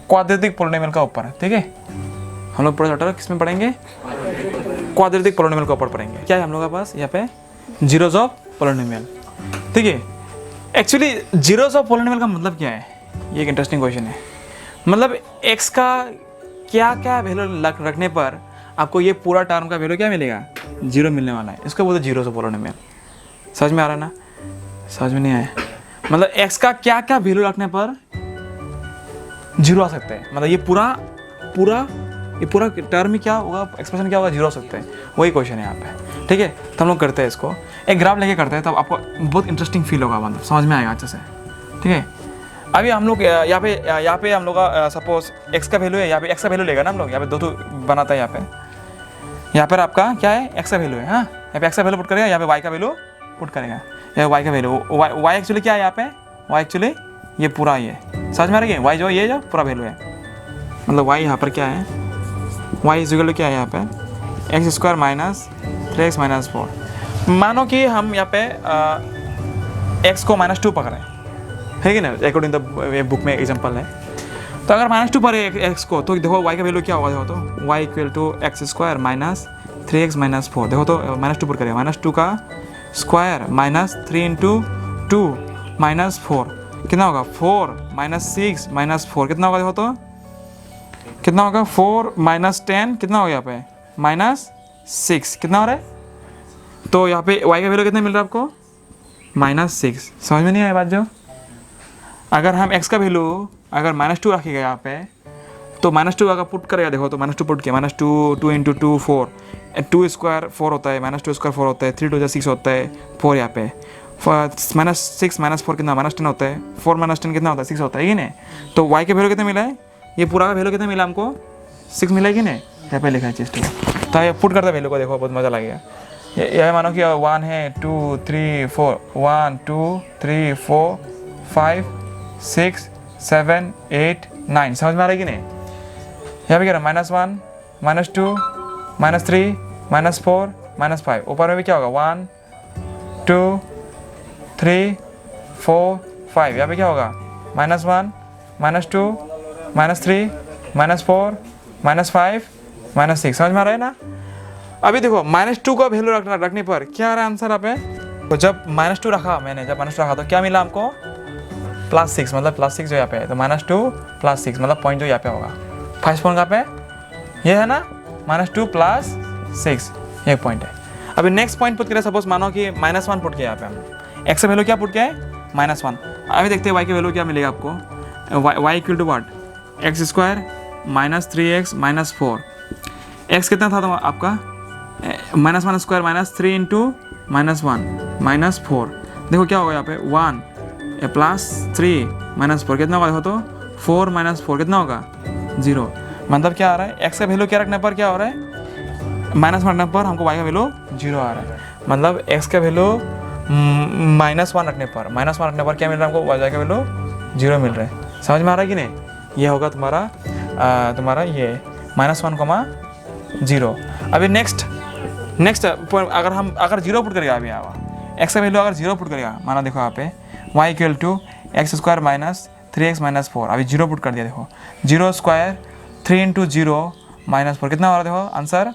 क्वाड्रेटिक पोलिनोमियल का ऊपर, ठीक है? हम लोग पूरा टाटा किस में पढ़ेंगे? क्वाड्रेटिक पोलिनोमियल का ऊपर पढ़ेंगे। क्या है हम लोग के पास यहाँ पे? जीरोस ऑफ पोलिनोमियल, ठीक है? एक्चुअली जीरोस ऑफ पोलिनोमियल का मतलब क्या है? ये एक इंटरेस्टिंग क्वेश्चन है। मतलब x का क्या क्या वैल्यू रखने पर आपको ये पूरा टर्म का वैल्यू क्या मिलेगा? 0 मिलने वाला है। इसको बोलते जीरोस ऑफ पोलिनोमियल। समझ में आ रहा है ना? समझ में नहीं आया? मतलब x का क्या क्या वैल्यू रखने पर 0 आ सकते हैं, मतलब ये पूरा टर्म ही क्या होगा, एक्सप्रेशन क्या होगा? 0 हो सकते हैं। वही क्वेश्चन है यहाँ पे, ठीक है? तो हम लोग करते हैं इसको, एक ग्राफ लेके करते हैं, तब आपको बहुत इंटरेस्टिंग फील होगा, मतलब समझ में आएगा अच्छे से, ठीक है? अभी हम लोग यहाँ पे हम लोग का सपोज x का वैल्यू है, यहाँ पे x का वैल्यू लेगा ना हम लोग, यहाँ पे 2 बनाता है यहाँ पर आपका क्या है? x का वैल्यू है। हाँ, यहाँ पे x का वैल्यू पुट करेगा, यहाँ पे y का वैल्यू पुट करेगा, यहाँ y का वैल्यू y एक्चुअली क्या है यहाँ पे? y एक्चुअली ये पूरा ये समझ में आ रही है? y जो ये जो पूरा वैल्यू है, मतलब y यहाँ पर क्या है? y इज इक्वल टू क्या है यहाँ पे? x square minus 3x minus 4। मानो कि हम यहाँ पे x को -2 पकड़े, है कि ना? अकॉर्डिंग द बुक में एग्जांपल है। तो अगर -2 पर x को, तो देखो y का वैल्यू क्या होगा? देखो तो y equal to x square minus 3x minus 4। देखो तो -2 पर करेगा, -2 का स्क्वायर माइनस 3 इंटू 2 माइनस 4 कितना होगा? 4 माइनस 6 माइनस 4 कितना होगा? देखो तो कितना होगा? 4 माइनस 10 कितना हो गया यहाँ पे? -6 कितना हो रहा है? तो यहाँ पे y का वैल्यू कितना मिल रहा है आपको? -6। समझ में नहीं आया बात? जो अगर हम x का वैल्यू अगर -2 रखेगा यहाँ पे, तो -2 अगर पुट करेगा, देखो तो -2 पुट किया, -2 इंटू 2 4, 2 स्क्वायर 4 होता है, -2 स्क्वायर 4 होता है, 3 2 6 होता है, 4 यहाँ पे -6 माइनस 4 कितना? -10 होता है, 4 माइनस 10 कितना होता है? 6 होता है कि नहीं? तो y के वैल्यू कितना मिला है? ये पूरा का वैल्यू कितना मिला हमको? 6 मिला है कि नहीं? यहाँ पे लिखा है चीज़, तो ये पुट करता वैल्यू को, देखो बहुत मज़ा लगेगा। यह मानो कि 1 है, 2 3 4, 1 2 3 4 5 6 7 8 9। समझ में आ रहा है कि नहीं? यहाँ पे क्या रहा? -1 -2 -3 -4 -5। ऊपर में भी क्या होगा? 1 2 3 4 5। यहाँ पे क्या होगा? -1 -2 -3 -4 -5 -6। समझ में आ रहा है ना? अभी देखो -2 का वैल्यू रखने पर क्या आ रहा है आंसर यहाँ पे? तो जब -2 रखा मैंने, जब -2 रखा तो क्या मिला हमको? +6, मतलब +6 जो यहाँ पे है, तो -2 +6 मतलब पॉइंट जो यहाँ पे होगा, 5 पॉइंट कहाँ पे? ये है ना? -2 +6 ये पॉइंट है। अभी नेक्स्ट पॉइंट पुट करें, सपोज मानो कि -1 पुट किया यहाँ पे हम, x का वैल्यू क्या पुट किया है? -1। अभी देखते हैं y की वैल्यू क्या मिलेगा आपको? y equal to what? x square minus 3x minus 4। x कितना था तो आपका? -1 स्क्वायर माइनस 3 इंटू -1 -4। देखो क्या होगा यहाँ पे? 1 +3 -4 कितना होगा? देखो तो 4 माइनस 4 कितना होगा 0। मतलब क्या आ रहा है, x का वैल्यू क्या रखने पर क्या हो रहा है, माइनस रखने पर हमको y का वैल्यू 0 आ रहा है। मतलब x का वैल्यू -1 रखने पर क्या मिल रहा है हमको, y का वैल्यू 0 मिल रहा है। समझ में आ रहा है कि नहीं। ये होगा तुम्हारा ये -1, 0। अभी नेक्स्ट अगर 0 पुट करेगा, अभी x का वैल्यू अगर 0 पुट करेगा, माना देखो यहाँ पे y equal to x² - 3x - 4, अभी 0 पुट कर दिया। देखो 0 स्क्वायर 3 इंटू 0 -4 कितना हो रहा है, देखो आंसर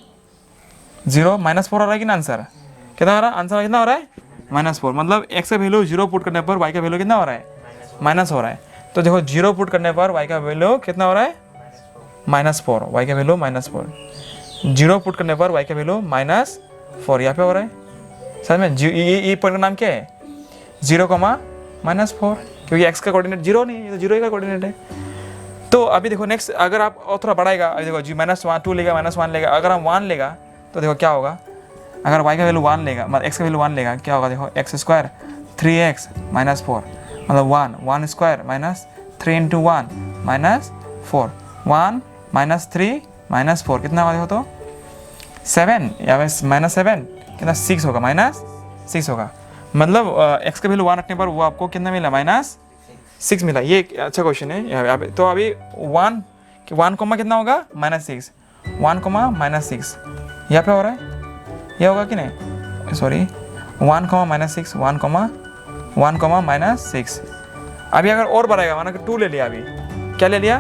0 -4 हो रहा है कि ना, आंसर कितना हो रहा है, आंसर कितना हो रहा है -4। मतलब x का वैल्यू 0 पुट करने पर y का वैल्यू कितना हो रहा है, माइनस हो रहा है। तो देखो 0 पुट करने पर y का वैल्यू कितना हो रहा है, -4, y का वैल्यू -4। 0 पुट करने पर y का वैल्यू -4 यहाँ पे हो रहा है। समझ में, ये पॉइंट का नाम क्या है, 0, -4, क्योंकि x का कोऑर्डिनेट 0 नहीं है, तो 0 का कोऑर्डिनेट है। तो अभी देखो नेक्स्ट, अगर आप और थोड़ा बढ़ाएगा, अभी देखो -2 लेगा, -1 लेगा, अगर हम 1 लेगा तो देखो क्या होगा, अगर y का वैल्यू 1 लेगा, मतलब x का वैल्यू 1 लेगा, क्या होगा, देखो x² 3x - 4, मतलब 1 स्क्वायर -3 इंटू 1 -4, 1 -3 -4 कितना होगा, देखो तो 7 या -7 कितना 6 होगा, -6 होगा। मतलब x का वैल्यू 1 रखने पर वो आपको कितना मिला, -6 मिला। ये एक अच्छा क्वेश्चन है यहाँ पे। तो अभी 1 कॉमा कितना होगा, -6, 1 -6 यहाँ पे हो रहा है, ये होगा कि नहीं, सॉरी 1 -6, 1 -6। अभी अगर और बढ़ाएगा, माना कि 2 ले लिया, अभी क्या ले लिया,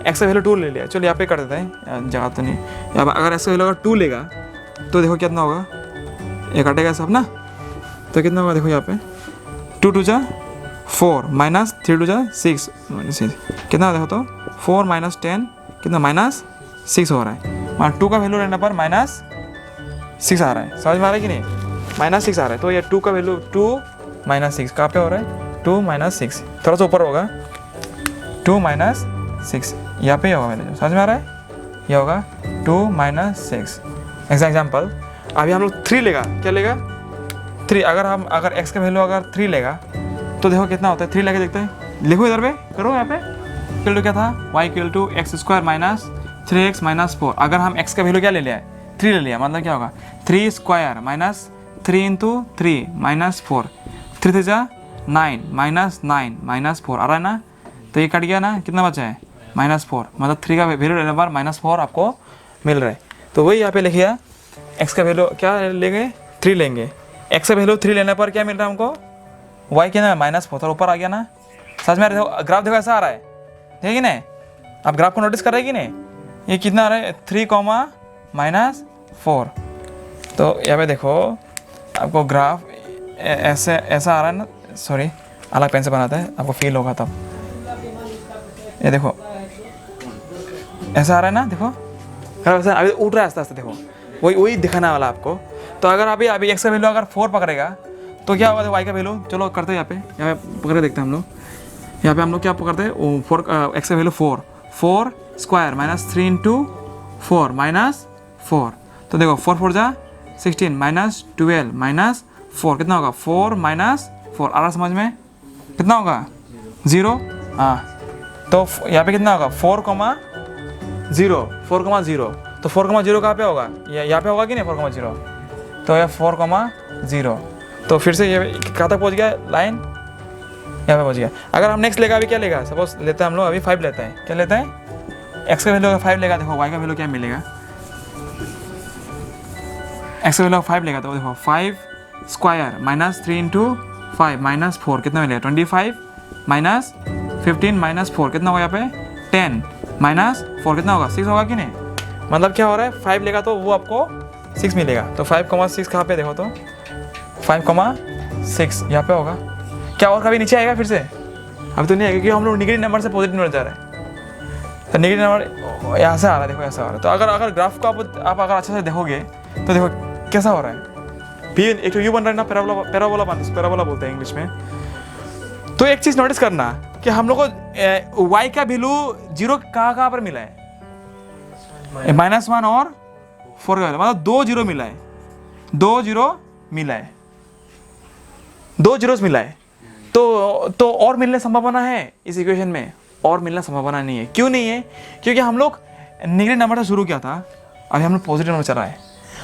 x का वैल्यू 2 ले लिया। चलो यहाँ पे कर देते हैं, जगह तो नहीं। अगर x का वैल्यू अगर 2 लेगा तो देखो कितना होगा, ये कटेगा सब ना, तो कितना होगा, देखो यहाँ पे 2 2 जा 4 -3 2 जा 6 कितना, देखो तो 4 -10 कितना, -6 हो रहा है। वहाँ 2 का वैल्यू रहने पर -6 आ रहा है। समझ में आ रहा है कि नहीं, -6 आ रहा है। तो ये 2 का वैल्यू 2 -6 कहाँ पे हो रहा है, 2 -6 थोड़ा सा ऊपर होगा, 2 -6 यहाँ पे होगा मेरे, जो समझ में आ रहा है, ये होगा 2 -6। एग्जाम्पल, अभी हम लोग 3 लेगा, क्या लेगा 3, अगर x का वैल्यू अगर 3 लेगा तो देखो कितना होता है, 3 लेके देखते हैं, लिखो इधर पे, करो यहाँ पे, इक्वल टू क्या था, y equal to x² - 3x - 4। अगर हम x का वैल्यू क्या ले लिया है, 3 ले लिया, मतलब क्या होगा 3 स्क्वायर -3 इंटू 3 -4, 3 3 जा 9 -9 -4 आ रहा है ना, तो ये कट गया ना, कितना बचा है -4। मतलब 3 का वैल्यू लेने पर -4 आपको मिल रहा है। तो वही यहाँ पे लिखिए, x का वैल्यू क्या लेंगे, 3 लेंगे, x का वैल्यू 3 लेने पर क्या मिल रहा है हमको, y क्या ना -4 ऊपर आ गया ना। समझ में ग्राफ देखो ऐसा आ रहा है, ठीक है ना, आप ग्राफ को नोटिस कर रहे हैं कि नहीं, ये कितना आ रहा है 3, -4। तो यहाँ पे देखो आपको ग्राफ ऐसा आ रहा है ना, सॉरी अलग पेन से बनाता है, आपको फील होगा तब। ये देखो ऐसा आ रहा है ना, देखो अभी उठ रहा है आस्ते आस्ते, देखो वही दिखाना वाला आपको। तो अगर अभी x का वैल्यू अगर 4 पकड़ेगा तो क्या होगा, y का वैल्यू, चलो करते हैं यहाँ पे पकड़ देखते हैं हम लोग। यहाँ पे हम लोग क्या पकड़ते हैं, 4 x का वैल्यू 4 स्क्वायर -3 इंटू 4 -4, तो देखो 4 4 जा 16 -12 -4 कितना होगा, 4 -4 आ रहा समझ में, कितना होगा 0। हाँ, तो यहाँ पे कितना होगा 4,0 तो 4,0 कहाँ पे होगा, यहाँ पे होगा कि नहीं 4,0, तो ये 4,0। तो फिर से ये कहाँ तक पहुँच गया लाइन, यहाँ पे पहुँच गया। अगर हम नेक्स्ट लेगा, अभी क्या लेगा, सपोज लेते हैं हम लोग, अभी 5 लेते हैं, क्या लेते हैं, x का वैल्यू 5 लेगा, देखो y का वैल्यू क्या मिलेगा, x का वैल्यू 5 लेगा, तो देखो 5 स्क्वायर -3 इंटू 5 -4 कितना मिलेगा, 25 -15 -4 कितना होगा, यहाँ पे 10 -4 कितना होगा, 6 होगा कि नहीं। मतलब क्या हो रहा है, 5 लेगा तो वो आपको 6 मिलेगा। तो 5,6 कहाँ पे, देखो तो 5,6 यहाँ पे होगा। क्या और कभी नीचे आएगा फिर से, अभी तो नहीं आएगा, क्योंकि हम लोग नेगेटिव नंबर से पॉजिटिव नंबर जा रहे हैं। तो नेगेटिव नंबर यहाँ से आ रहा है, देखो ऐसा आ रहा है। तो अगर ग्राफ को आप अगर अच्छे से देखोगे तो देखो कैसा हो रहा है, भी एक तो यू बन रहा है ना, पैराबोला बोलते हैं इंग्लिश में। तो एक चीज़ नोटिस करना कि हम लोग को y का वैल्यू 0 कहाँ पर मिला है, -1 और 4 का, मतलब 2 0 मिला है, 2 0 मिला है, 2 zeros मिला है। तो और मिलने संभावना है इस इक्वेशन में, और मिलना संभावना नहीं है। क्यों नहीं है? क्योंकि हम लोग नेगेटिव नंबर से शुरू किया था, अभी हम लोग पॉजिटिव नंबर चल रहा है।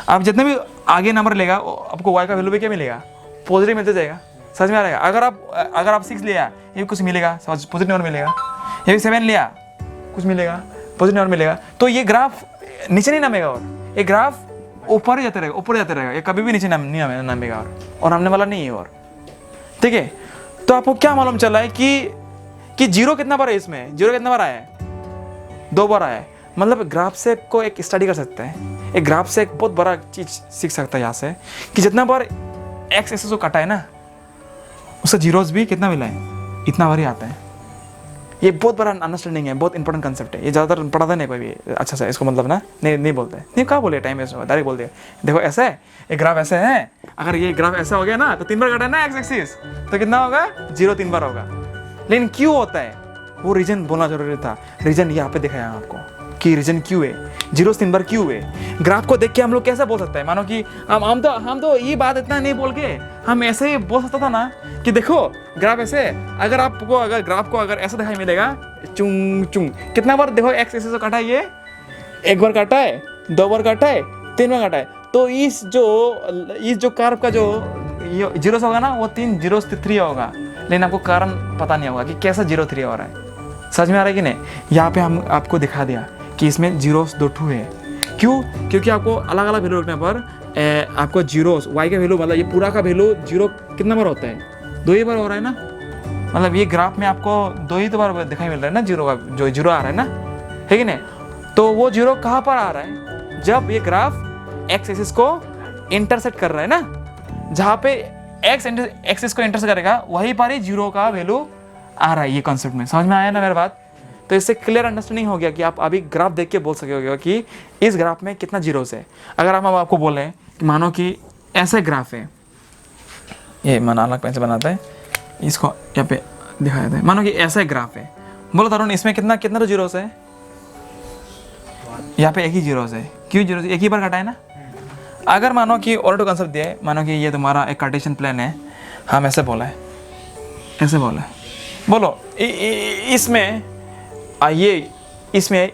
आप जितने भी आगे नंबर लेगा आपको y का वैल्यू भी क्या मिलेगा? पॉजिटिव मिलते जाएगा। समझ में आ रहेगा? अगर आप 6 लिया ये भी कुछ मिलेगा, पॉजिटिव नंबर मिलेगा। ये भी 7 लिया कुछ मिलेगा, पॉजिटिव नंबर मिलेगा। तो ये ग्राफ नीचे नहीं नामेगा और ये ग्राफ ऊपर ही जाते रहेगा, ऊपर जाते रहेगा, ये कभी भी नीचे नहीं नामेगा और नामने वाला नहीं है। और ठीक है, तो आपको क्या मालूम चला है कि जीरो कितना बार है इसमें? जीरो कितना बार आया है? 2 बार आया है। मतलब ग्राफ से को एक स्टडी कर सकते हैं, एक ग्राफ से एक बहुत बड़ा चीज सीख सकता है यहाँ से कि जितना बार एक्स एक्सिस को काटा है ना, उसका जीरोस भी कितना मिला है? इतना बार ही आता है। ये बहुत बड़ा अंडरस्टैंडिंग है, बहुत इंपॉर्टेंट कंसेप्ट है। ये ज़्यादातर पढ़ाता नहीं कोई भी अच्छा सा इसको, मतलब ना नहीं बोलते हैं। नहीं कहाँ बोले, टाइम वेस्ट होगा, डायरेक्ट बोल दिया। देखो ऐसा है, ये ग्राफ ऐसे है, अगर ये ग्राफ ऐसा हो गया ना तो 3 बार काटा है ना एक्स एक्सिस, तो कितना होगा? 0 3 बार होगा। लेकिन क्यों होता है वो रीजन बोलना जरूरी था। रीजन यहाँ पे दिखाया आपको कि रीजन क्यों है, 0 3 बार क्यों है। ग्राफ को देख के हम लोग कैसे बोल सकते हैं? मानो कि हम तो ये बात इतना नहीं बोल के हम ऐसे ही बोल सकता था ना कि देखो ग्राफ ऐसे, अगर ग्राफ को अगर ऐसा दिखाई मिलेगा चुंग चुंग, कितना बार देखो एक्स एक्सिस को काटा है, ये 1 बार काटा है, 2 बार काटा है, 3 बार काटा है। तो इस जो कर्व का जो जीरोस होगा ना वो 3 0 3 होगा। लेकिन आपको कारण पता नहीं होगा कि कैसा 0 3 हो रहा है। समझ में आ रहा है कि नहीं? यहाँ पे हम आपको दिखा दिया कि इसमें जीरोस 2 2 है। क्यों? क्योंकि आपको अलग अलग वैल्यू रखने पर आपको जीरोस वाई का वैल्यू, मतलब ये पूरा का वैल्यू 0 कितना बार होता है? 2 ही बार हो रहा है ना। मतलब ये ग्राफ में आपको 2 ही बार दिखाई मिल रहा है ना, जीरो का जो जीरो आ रहा है ना, है कि नहीं? तो वो जीरो कहाँ पर आ रहा है? जब ये ग्राफ एक्स एक्सिस को इंटरसेक्ट कर रहा है ना, जहाँ पे एक्स एक्सिस को इंटरसेक्ट करेगा वहीं पर ही जीरो का वैल्यू आ रहा है। ये कॉन्सेप्ट में समझ में आया ना मेरी बात? तो इससे क्लियर अंडरस्टैंडिंग हो गया कि आप अभी ग्राफ देख के बोल सकोगे कि इस ग्राफ में कितना जीरोस है। अगर हम आपको बोलें कि मानो कि ऐसे ग्राफ है, ये माना अलग पेन से बनाता है, इसको यहाँ पे दिखाया जाता है। मानो कि ऐसा ग्राफ है, बोलो तरुण इसमें कितना तो जीरोस है? यहाँ पे एक ही जीरोस है। क्यों जीरोस? एक ही बार काटा है ना। अगर मानो कि और तो कंसेप्ट दिया है, मानो कि ये तुम्हारा एक कार्टेशियन प्लेन है, हम ऐसे बोला है, ऐसे बोला है, बोलो इसमें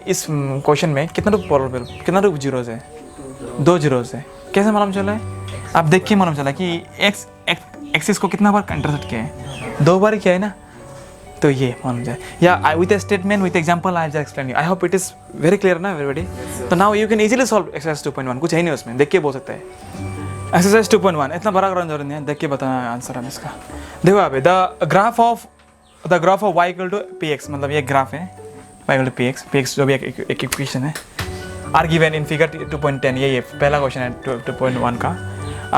इस क्वेश्चन में कितना रूप जीरोस है? 2 जीरोस है। कैसे मालूम चला है? आप देख के मालूम चला कि एक्स एक्सिस को कितना बार इंटरसेक्ट किया है? 2 बार किया है ना। तो ये मालूम जाए या with A statement with example I just explain you. I hope it is very clear ना एवरीबॉडी। तो now you can easily solve exercise 2.1। कुछ है नहीं उसमें, देख के बोल सकते हैं। एक्सरसाइज 2.1 इतना बड़ा करने जरूरत नहीं है, देख के बताना आंसर है इसका। देखो आप the graph of y equal to px, मतलब ये ग्राफ है y इक्वल टू px जो भी एक इक्वेशन है, आर गिवन इन फिगर 2.10। ये पहला क्वेश्चन है 2.1 का।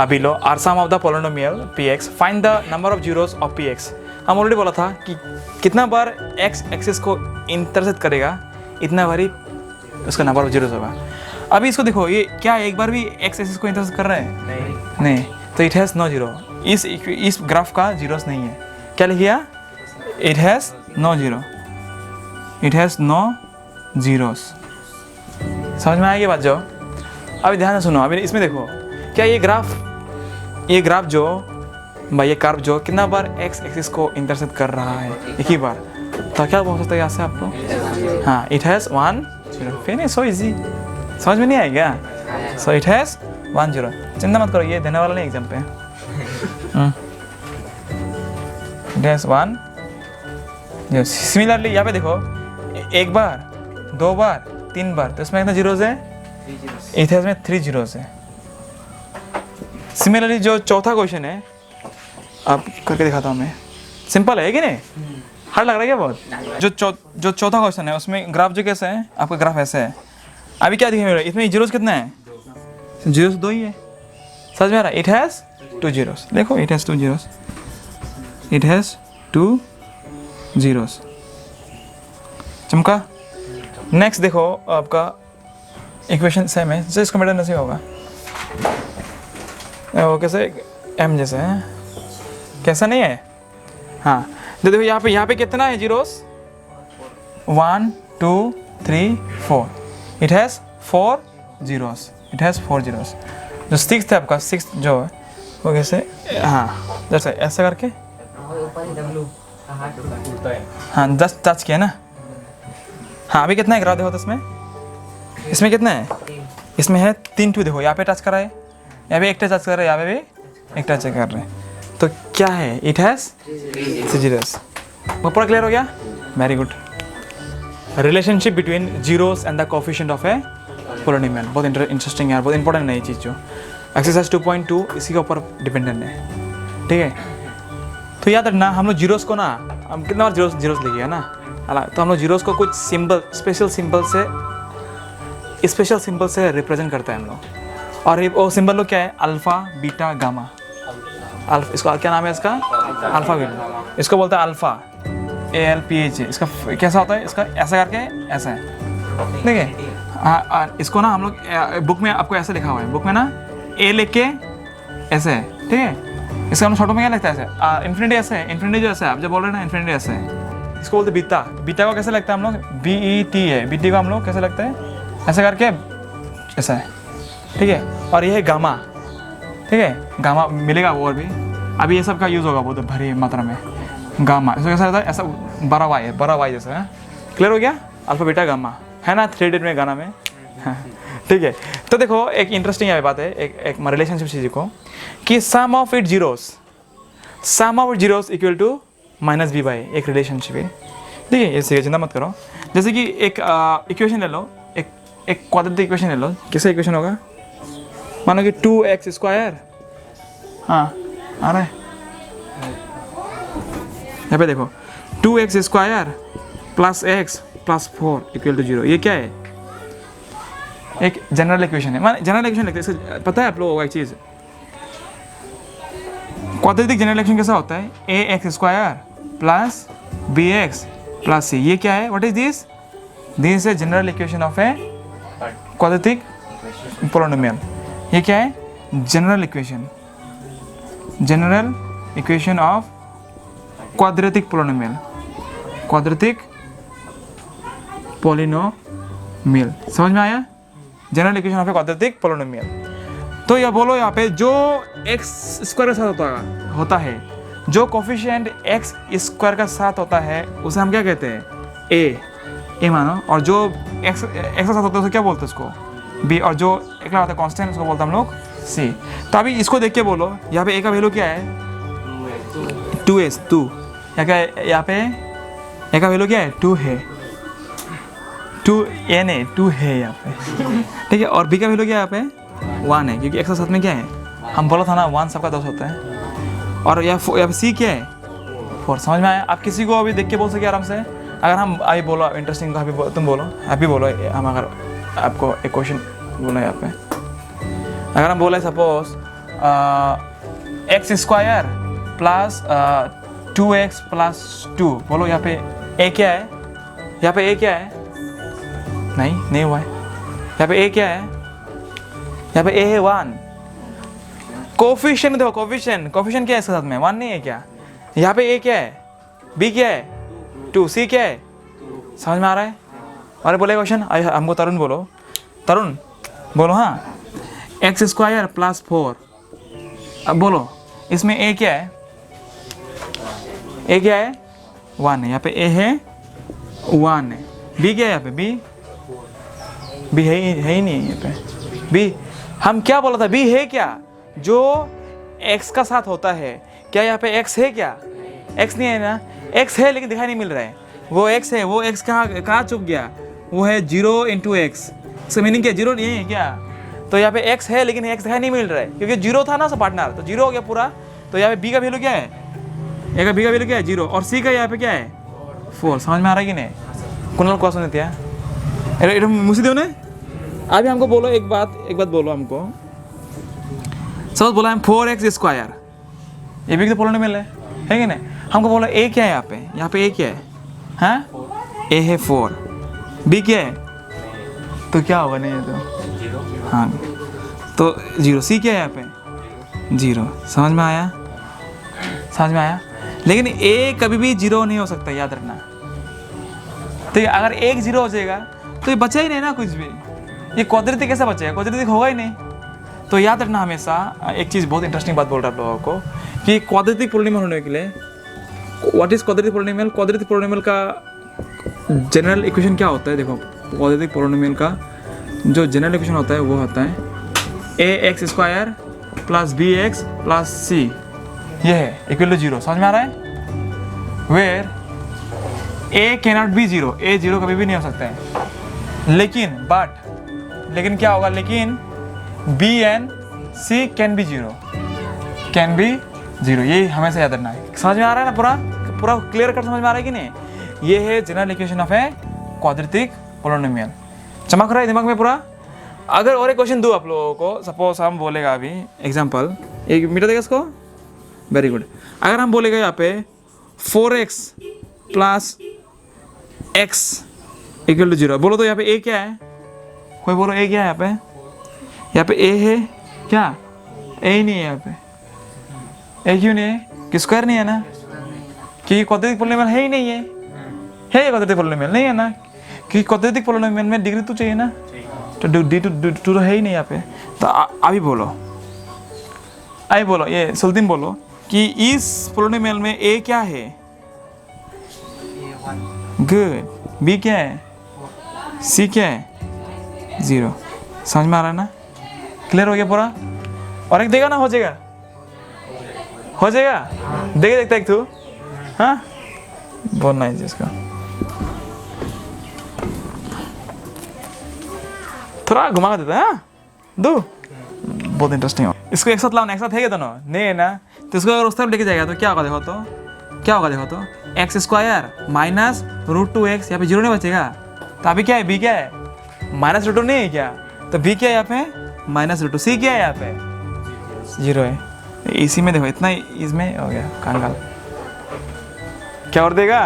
below are sum of the polynomial px, find the number of zeros of px। हम ऑलरेडी बोला था कि कितना बार x एक्सिस को इंटरसेक्ट करेगा इतना बार ही उसका नंबर ऑफ जीरोस होगा। अभी इसको देखो, ये क्या एक बार भी x एक्सिस को इंटरसेक्ट कर रहा है? नहीं। तो इट हैज़ नो जीरो। इस ग्राफ का जीरोस नहीं है। क्या लिखिए? It has no zero, it has no zeros. समझ में आएगी बात? जो अभी ध्यान से सुनो, अभी इसमें देखो क्या ये ग्राफ जो भाई ये कर्व जो कितना बार एक्स एक्सिस को इंटरसेक्ट कर रहा है? एक ही बार। तो क्या बोल सकते हैं यहाँ से आपको? हाँ, इट हैज़ 1 0। फिर नहीं, सो इजी, समझ में नहीं आएगा? So it has 1 0। चिंता मत करो, ये देने वाला नहीं एग्जाम पे। It has 1 0। सिमिलरली यहाँ पे देखो, 1 बार 2 बार 3 बार, तो इसमें कितना जीरोस है? इट हैज़ में 3 जीरोस है। सिमिलरली जो चौथा क्वेश्चन है, आप करके दिखाता हूँ मैं। सिंपल है कि नहीं? हार्ड लग रहा है क्या बहुत? जो चौथा क्वेश्चन है उसमें ग्राफ जो कैसा है, आपका ग्राफ ऐसा है। अभी क्या दिखाई मिल रहा है? इसमें जीरोस कितना है? जीरोस 2 ही है। समझ में आ रहा है? It has 2 zeros. देखो it has 2 zeros, it has 2 zeros. चमका। नेक्स्ट देखो आपका इक्वेशन सेम है, जैसे इसको मेरा नहीं होगा वो कैसे m जैसे है, कैसा नहीं है? हाँ, तो देखो यहाँ पे कितना है zeros? 1 2 3 4। It has 4 zeros, it has 4 zeros. जो 6th है आपका, 6th जो है वो कैसे? हाँ, जैसे ऐसा करके, हाँ जस्ट टच किया ना, हाँ अभी कितना है ग्राफ देखो तो इसमें कितना है, इसमें है 3 टू, देखो यहाँ पे टच कर रहा है, यहाँ पे एक टच कर रहा है, यहाँ पे भी एक टच कर रहे हैं, तो क्या है, इट हैज़ जीरोस। वो पूरा क्लियर हो गया, very good. Relationship between zeros and the coefficient of A polynomial, बहुत इंटरेस्टिंग है, बहुत इंपॉर्टेंट है ये चीज़ जो एक्सरसाइज 2.2 इसी के ऊपर डिपेंडेंट है, ठीक है। तो याद रखना हम लोग जीरोस को ना, हम कितना बार जीरोस लिखिए ना, तो हम लोग जीरोस को कुछ सिंबल, स्पेशल सिंबल से रिप्रेजेंट करते हैं हम लोग। और ये वो सिंबल लोग क्या है, अल्फ़ा बीटा गामा। इसका क्या नाम है, इसका अल्फ़ा बीटा, इसको बोलते हैं अल्फ़ा, ALPHA। इसका कैसा होता है, इसका ऐसा करके ऐसा है, ठीक है। इसको ना हम लोग बुक में आपको ऐसे लिखा हुआ है, बुक में ना A लिख के ऐसे है, ठीक है। इसका हम छोटों में क्या लगता है, ऐसे इन्फिनिटी ऐसे है, इन्फिनिटी जो ऐसे है, आप जब बोल रहे हैं ना इन्फिनिटी ऐसे है, इसको बोलते हैं बीटा। बीटा को कैसे लगता है हम लोग, BET है, BT को हम लोग कैसे लगता है, ऐसा करके ऐसा है, ठीक है। और ये है गामा, ठीक है, गामा मिलेगा और भी, अभी ये सब का यूज़ होगा बहुत भारी मात्रा में, गामा। इसको कैसा रहता है, ऐसा बड़ा वाई जैसा है, क्लियर हो गया, अल्फा बीटा गामा है ना, 3D में गाना में, ठीक है। तो देखो एक इंटरेस्टिंग बात है, एक रिलेशनशिप चीज़ को, कि sum of it zeros equal to -b by, एक रिलेशनशिप है, ठीक है। ये चिंता मत करो। जैसे कि एक इक्वेशन ले लो, एक क्वाड्रेटिक इक्वेशन ले लो, कैसा इक्वेशन होगा, मानो कि 2x², हाँ आ रहा है, यहाँ पे देखो 2x² + x + 4 = 0, ये क्या है, एक जनरल इक्वेशन है, माने जनरल इक्वेशन लिखते हैं, पता है आप लोगों को एक चीज़, क्वाड्रेटिक जनरल इक्वेशन कैसा होता है, ax² + bx + c, ये क्या है, what is this is general equation of a quadratic polynomial. ये क्या है, general equation of quadratic polynomial, समझ में आया, general equation of a quadratic polynomial. तो यह बोलो यहाँ पे जो x² के साथ होता है, जो कोफिशिएंट x² का साथ होता है उसे हम क्या कहते हैं, a मानो, और जो x के साथ होता है उसे क्या बोलते हैं, उसको b, और जो एकला होता है कांस्टेंट उसको बोलते हैं हम लोग c। तो अभी इसको देख के बोलो, यहाँ पे a का वैल्यू क्या है, 2s, 2, यहाँ पे a का वैल्यू क्या है, 2 है, 2 है यहाँ पे, ठीक है। और b का वैल्यू क्या है यहाँ पे, 1 है, क्योंकि x के साथ में क्या है, हम बोला था ना 1 सबका 10 होता है। और यहाँ c क्या है, 4, समझ में आया। आप किसी को अभी देख के बोल सके आराम से, अगर हम अभी बोलो इंटरेस्टिंग का, अभी तुम बोलो, अभी बोलो, हम अगर आपको एक क्वेश्चन बोला यहाँ पे, अगर हम बोले सपोज x² + 2x + 2, बोलो यहाँ पे a क्या है, यहाँ पे a क्या है, नहीं हुआ है, यहाँ पे a क्या है, यहाँ पे a है 1, कोफिशिएंट देखो, कोफिशिएंट क्या है इसके साथ में, 1 नहीं है क्या, यहाँ पे a क्या है, b क्या है, 2, c क्या है, समझ में आ रहा है। और बोले क्वेश्चन, हमको तरुण बोलो हाँ, x² + 4, अब बोलो इसमें a क्या है, 1 है, यहाँ पे a है 1 है, b क्या है यहाँ पे, b है ही नहीं यहाँ पे, b हम क्या बोला था, b है क्या, जो x का साथ होता है, क्या यहाँ पे x है क्या, x नहीं है ना, x है लेकिन दिखाई नहीं मिल रहा है, वो x है, वो x कहाँ चुप गया, वो है 0 × x, इसका मीनिंग क्या, 0 नहीं है क्या, तो यहाँ पे x है लेकिन x दिखाई नहीं मिल रहा है, क्योंकि 0 था ना उसका पार्टनर, तो 0 हो गया पूरा। तो यहाँ पे b का वैल्यू क्या है, b का वैल्यू क्या है, 0, और c का यहाँ पे क्या है, 4, समझ में आ रहा है कि नहीं। कुणाल क्वेश्चन देते हैं, এটা मुझसे दो ना। अभी हमको बोलो एक बात बोलो हमको, सपोज बोला हम 4x², ये भी तो पोलिनोमियल है कि नहीं, हमको बोला a क्या है, यहाँ पे a क्या है, हाँ a है 4, b क्या है, तो क्या होगा, नहीं है तो हाँ, तो 0, c क्या है यहाँ पे 0, समझ में आया। लेकिन a कभी भी 0 नहीं हो सकता, याद रखना। तो अगर 1 0 हो जाएगा तो ये बचा ही नहीं ना कुछ भी, ये क्वाड्रेटिक कैसा बचेगा, क्वाड्रेटिक होगा ही नहीं। तो याद रखना हमेशा एक चीज़, बहुत इंटरेस्टिंग बात बोल रहा हूँ आप लोगों को, कि क्वाड्रेटिक पोलिनोमियल होने के लिए, what is quadratic polynomial, quadratic polynomial का जनरल इक्वेशन क्या होता है, देखो क्वाड्रेटिक पोलिनोमियल का जो जनरल इक्वेशन होता है वो होता है ax² plus bx plus c, ये है इक्वल टू 0। समझ में आ रहा है? Where a cannot be 0, a 0 कभी भी नहीं हो सकता है, लेकिन क्या होगा, लेकिन b and c can be 0, ये हमेशा याद रखना है। समझ में आ रहा है ना? पूरा क्लियर कट समझ में आ रहा है कि नहीं? ये है general equation of a quadratic polynomial. चमक रहा है दिमाग में पूरा? अगर और एक क्वेश्चन दूँ आप लोगों को, सपोज हम बोलेगा अभी एग्जांपल, एक मिटा देगा इसको, वेरी गुड। अगर हम बोलेगा यहाँ पे 4x plus x equal to 0, बोलो तो यहाँ पे a क्या है? कोई बोलो a क्या है? यहाँ पे a है क्या? a ही नहीं है यहाँ पे। a क्यों नहीं है? कि स्क्वायर नहीं है ना, क्योंकि क्वाड्रेटिक पोलिनोमियल है ही नहीं है। क्वाड्रेटिक पोलिनोमियल नहीं है ना, क्योंकि क्वाड्रेटिक पोलिनोमियल में डिग्री तो चाहिए ना, तो d2 तो है ही नहीं यहाँ पे। तो अभी बोलो ये सुल्तान बोलो कि इस पोलिनोमियल में a क्या है? गुड। b क्या है? c क्या है? 0। समझ में आ रहा है ना? क्लियर हो गया पूरा? और एक देगा ना, हो जाएगा देखता एक तू, हाँ बहुत नाइस इसका, थोड़ा घुमा देता है। हाँ दो बहुत इंटरेस्टिंग हो। इसको एक साथ लाओ ना, एक साथ है क्या दोनों? नहीं है ना, तो इसको अगर उस तरफ लेके जाएगा तो क्या होगा? देखो तो x² माइनस √2x, यहाँ पे 0 नहीं बचेगा। तो अभी क्या है? b क्या है? -√2 नहीं है क्या? तो b क्या है यहाँ पे? -√2। c क्या है यहाँ पे? 0 है। इसी में देखो, इतना इसमें हो गया कंगाल। क्या और देगा?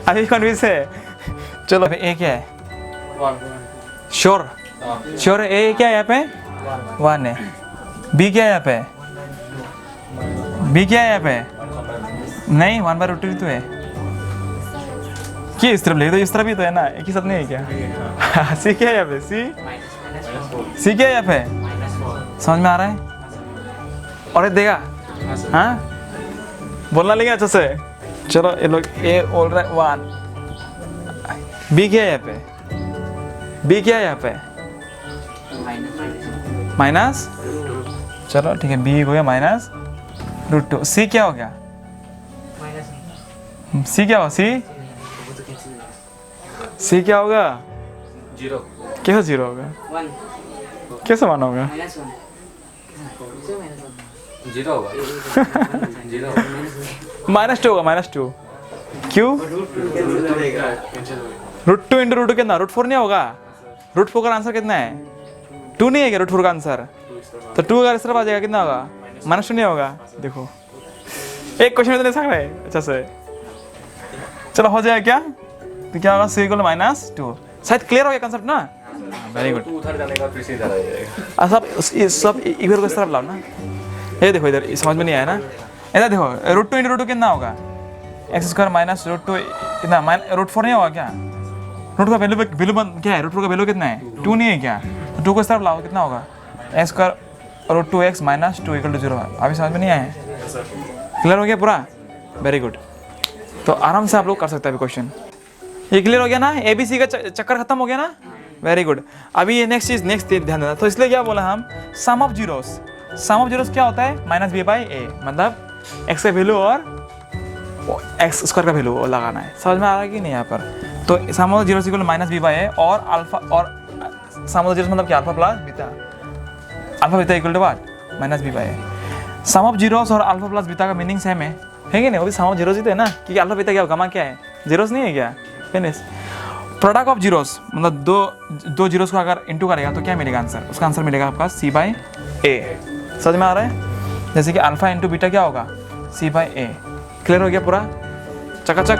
अभी कन्फ्यूज है। चलो a क्या है? श्योर है। a क्या है यहाँ पे? 1 है। b क्या है यहाँ पे? नहीं, 1/√2 तो है। क्या इस तरफ ले, तो इस तरफ ही तो है ना, एक ही साथ नहीं है क्या? c क्या है यहाँ पे? c क्या है यहाँ पे? समझ में आ रहा है? और ये देगा? हाँ बोलना लेंगे अच्छा से। चलो ये लोग a बोल रहा है 1। b क्या है यहाँ पे? माइनस। चलो ठीक है, b हो गया -√2। c क्या हो गया? c क्या होगा? c क्या होगा? 0। कैसे 0 होगा? 1 कैसे 1 होगा? -1 होगा। -2 होगा, -2। क्यों? √2 × √2 कितना? √4 नहीं होगा? √4 का आंसर कितना है? 2 नहीं है क्या √4 का आंसर? तो 2 अगर इस तरफ आ जाएगा कितना होगा? -2 नहीं होगा। देखो एक क्वेश्चन में तो नहीं समझ रहे अच्छा से। चलो हो जाएगा क्या? तो क्या होगा? c = -2। शायद क्लियर हो गया कंसेप्ट ना? Very good. उधर जाने का फिर से इधर आ जाएगा। सब इधर को इस तरफ लाओ ना। ये देखो इधर समझ में नहीं आया ना? इधर देखो √2 × √2 कितना होगा? x² -√2 कितना? √4 नहीं होगा क्या? √2 का वैल्यू क्या है? √2 का वैल्यू कितना है? 2 नहीं है क्या? तो 2 को इस तरफ लाओ, कितना होगा? x² √2x - 2 = 0। अभी समझ में नहीं आया? क्लियर हो गया पूरा? Very good. तो आराम से आप लोग कर सकते हैं अभी क्वेश्चन। ये क्लियर हो गया ना? ABC का चक्कर खत्म हो गया ना? Very good. अभी ये नेक्स्ट ध्यान देना। तो इसलिए क्या बोला हम? सम ऑफ जीरोस क्या होता है? -b/a, मतलब x का वैल्यू और x² का वैल्यू लगाना है। समझ में आ रहा है कि नहीं यहाँ पर? तो सम ऑफ जीरोस = -b/a और अल्फा, और सम ऑफ जीरोस मतलब क्या? Alpha plus beta equal to what? -b/a। Sum of zeros और अल्फा प्लस बीटा का मीनिंग सेम है कि नहीं? वो भी सम ऑफ जीरोस ही तो है ना, क्योंकि अल्फा बीटा क्या होगा? क्या है? जीरोस नहीं है क्या? फिनिश। प्रोडक्ट ऑफ जीरोस मतलब दो जीरोस को अगर इंटू करेगा तो क्या मिलेगा आंसर? उसका आंसर मिलेगा आपका c/a। समझ में आ रहा है? जैसे कि अल्फा इंटू बीटा क्या होगा? c/a। क्लियर हो गया पूरा? चकाचक।